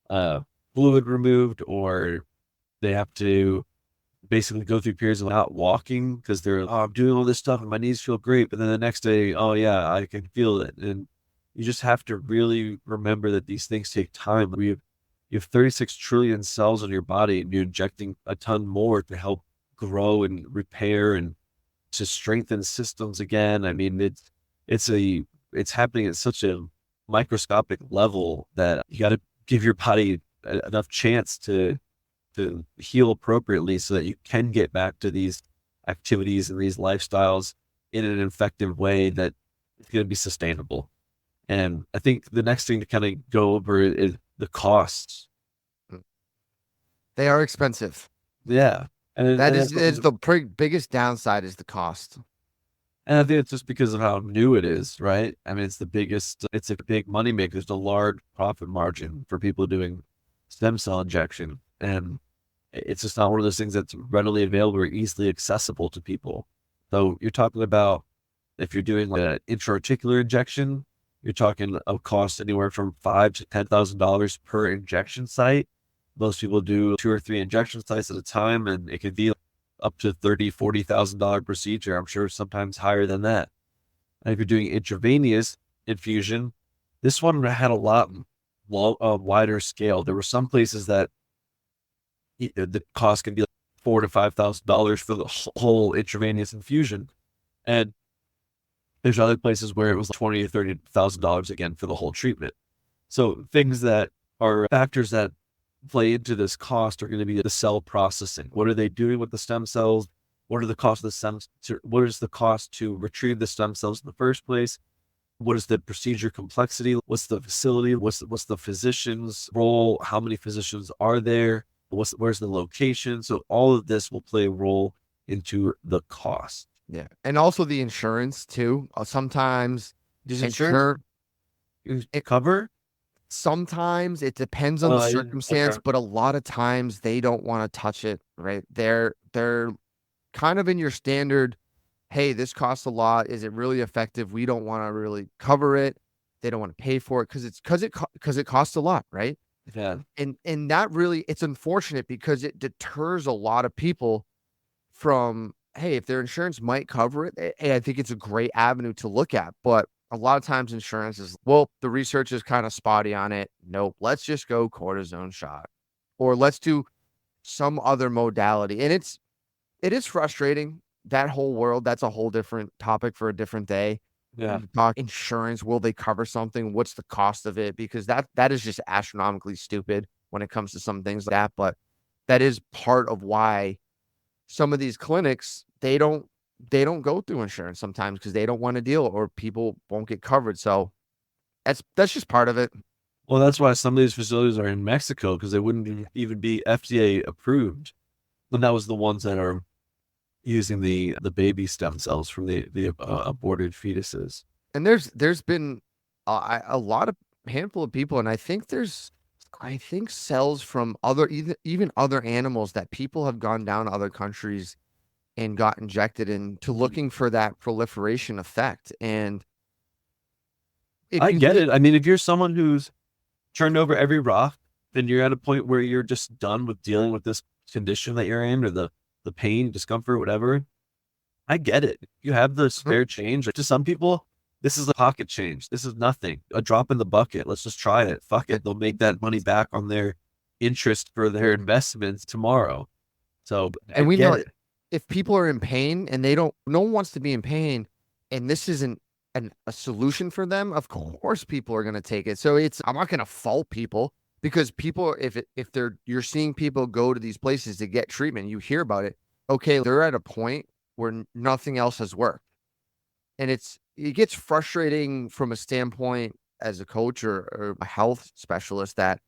fluid removed, or they have to basically go through periods of not walking because I'm doing all this stuff and my knees feel great. But then the next day, oh yeah, I can feel it. And you just have to really remember that these things take time. You have 36 trillion cells in your body, and you're injecting a ton more to help grow and repair and to strengthen systems again. I mean, it's happening at such a microscopic level that you got to give your body enough chance to heal appropriately so that you can get back to these activities and these lifestyles in an effective way that is going to be sustainable. And I think the next thing to kind of go over is the costs. They are expensive. Yeah. And That that's is the biggest downside is the cost. and I think it's just because of how new it is, right? I mean, it's the biggest, it's a big money maker. There's a large profit margin for people doing stem cell injection. And it's just not one of those things that's readily available or easily accessible to people. So you're talking about if you're doing like an intra-articular injection, you're talking a cost anywhere from $5,000 to $10,000 per injection site. Most people do 2 or 3 injection sites at a time, and it could be up to $30,000-$40,000 procedure. I'm sure sometimes higher than that. And if you're doing intravenous infusion, this one had a lot wider scale. There were some places that the cost can be like $4,000 to $5,000 for the whole intravenous infusion, and there's other places where it was $20,000 to $30,000 again for the whole treatment. So things that are factors that play into this cost are going to be the cell processing. What are they doing with the stem cells? What are the costs of the stems? What is the cost to retrieve the stem cells in the first place? What is the procedure complexity? What's the facility? What's the physician's role? How many physicians are there? Where's the location? So all of this will play a role into the cost. Yeah. And also the insurance too. Sometimes Does insurance cover? Sometimes it depends on the circumstance, okay. but a lot of times they don't want to touch it, right? They're kind of in your standard, hey, this costs a lot. Is it really effective? We don't want to really cover it. They don't want to pay for it because it costs a lot, right? Yeah. And that really, it's unfortunate because it deters a lot of people from, hey, if their insurance might cover it, hey, I think it's a great avenue to look at. But a lot of times insurance is, well, the research is kind of spotty on it. Nope, let's just go cortisone shot, or let's do some other modality. And it is frustrating, that whole world. That's a whole different topic for a different day. Yeah. Talk insurance, will they cover something? What's the cost of it? Because that is just astronomically stupid when it comes to some things like that. But that is part of why some of these clinics, they don't go through insurance sometimes because they don't want to deal, or people won't get covered. So that's just part of it. Well, that's why some of these facilities are in Mexico, because they wouldn't even be FDA approved. And that was the ones that are using the baby stem cells from the aborted fetuses. And there's been a lot of handful of people, and I think cells from other, even other animals that people have gone down to other countries and got injected into, looking for that proliferation effect. And I get it. I mean, if you're someone who's turned over every rock, then you're at a point where you're just done with dealing with this condition that you're in, or the pain, discomfort, whatever. I get it. You have the spare change. Like, to some people, this is a pocket change. This is nothing. A drop in the bucket. Let's just try it. Fuck it. They'll make that money back on their interest for their investments tomorrow. So, and we know if people are in pain and no one wants to be in pain, and this isn't a solution for them, of course people are going to take it. So I'm not going to fault people, because people, if you're seeing people go to these places to get treatment, you hear about it. Okay, they're at a point where nothing else has worked. And it gets frustrating from a standpoint as a coach or a health specialist, that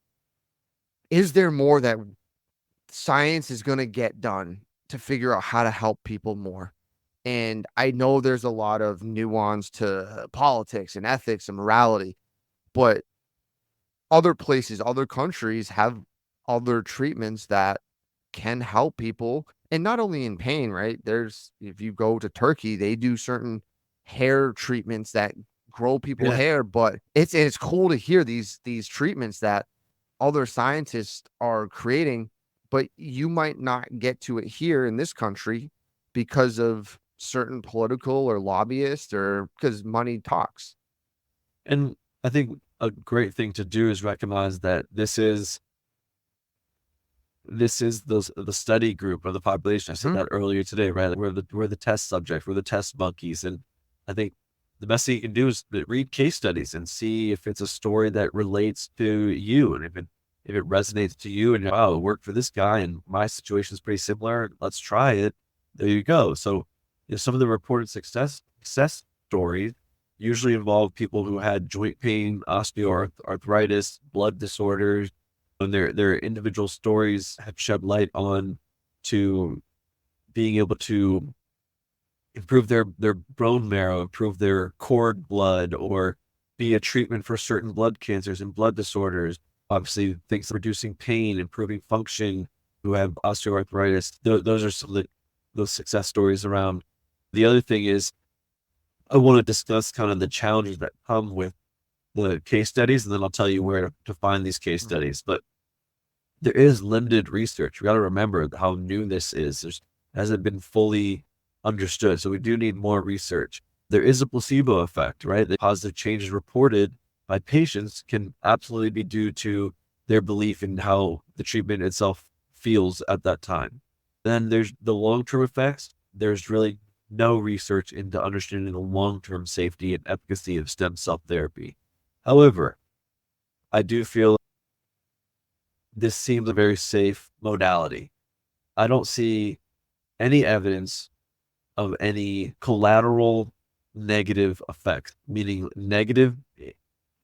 is there more that science is going to get done to figure out how to help people more? And I know there's a lot of nuance to politics and ethics and morality, but other places, other countries have other treatments that can help people, and not only in pain, right? If you go to Turkey, they do certain hair treatments that grow people hair, but it's cool to hear these treatments that other scientists are creating, but you might not get to it here in this country because of certain political or lobbyists, or because money talks. And I think a great thing to do is recognize that this is the study group of the population. I said that earlier today, right? We're the test subject, we're the test monkeys. And I think the best thing you can do is read case studies and see if it's a story that relates to you. And if it resonates to you, and wow, it worked for this guy and my situation is pretty similar, let's try it. There you go. So some of the reported success stories usually involve people who had joint pain, osteoarthritis, blood disorders, and their individual stories have shed light on to being able to improve their bone marrow, improve their cord blood, or be a treatment for certain blood cancers and blood disorders. Obviously, things reducing pain, improving function, who have osteoarthritis. Those are some of those success stories around. The other thing is, I want to discuss kind of the challenges that come with the case studies, and then I'll tell you where to find these case studies. But there is limited research. We got to remember how new this is. It hasn't been fully understood. So we do need more research. There is a placebo effect, right? The positive changes reported by patients can absolutely be due to their belief in how the treatment itself feels at that time. Then there's the long-term effects. There's really no research into understanding the long-term safety and efficacy of stem cell therapy. However, I do feel this seems a very safe modality. I don't see any evidence of any collateral negative effects, meaning negative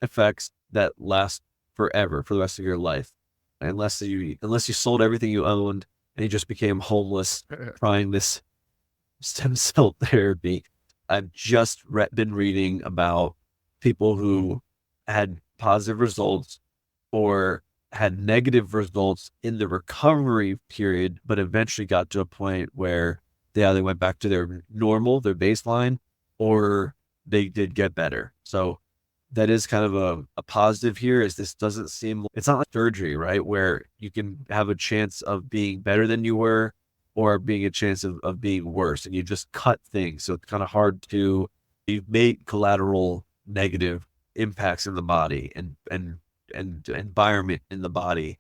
effects that last forever for the rest of your life, unless you sold everything you owned and you just became homeless trying this stem cell therapy. I've just been reading about people who had positive results or had negative results in the recovery period, but eventually got to a point where they either went back to their normal, their baseline, or they did get better. So that is kind of a positive here, is this doesn't seem, it's not like surgery, right? Where you can have a chance of being better than you were or being a chance of being worse, and you just cut things. So it's kind of hard to, you've made collateral negative impacts in the body and environment in the body.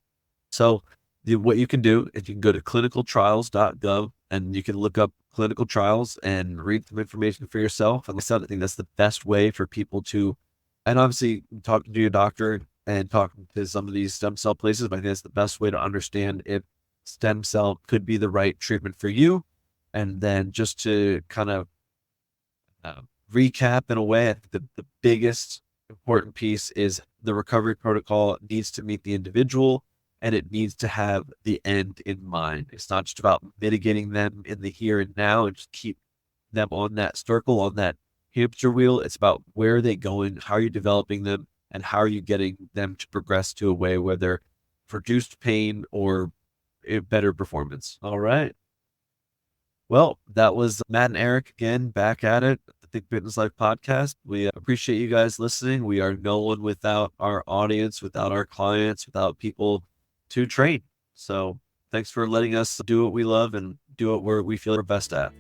So what you can do is you can go to clinicaltrials.gov and you can look up clinical trials and read some information for yourself. And I think that's the best way for people to, and obviously talking to your doctor and talking to some of these stem cell places, but I think that's the best way to understand if stem cell could be the right treatment for you. And then just to kind of recap in a way, I think the biggest important piece is the recovery protocol needs to meet the individual, and it needs to have the end in mind. It's not just about mitigating them in the here and now and just keep them on that circle, on that hamster wheel. It's about where are they going, how are you developing them, and how are you getting them to progress to a way where they're reduced pain or a better performance. All right. Well, that was Matt and Eric again, back at it. Think Fitness Life podcast. We appreciate you guys listening. We are no one without our audience, without our clients, without people to train. So thanks for letting us do what we love and do it where we feel we're best at.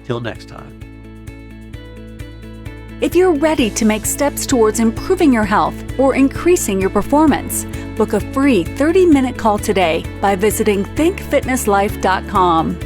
Till next time. If you're ready to make steps towards improving your health or increasing your performance, book a free 30-minute call today by visiting thinkfitnesslife.com.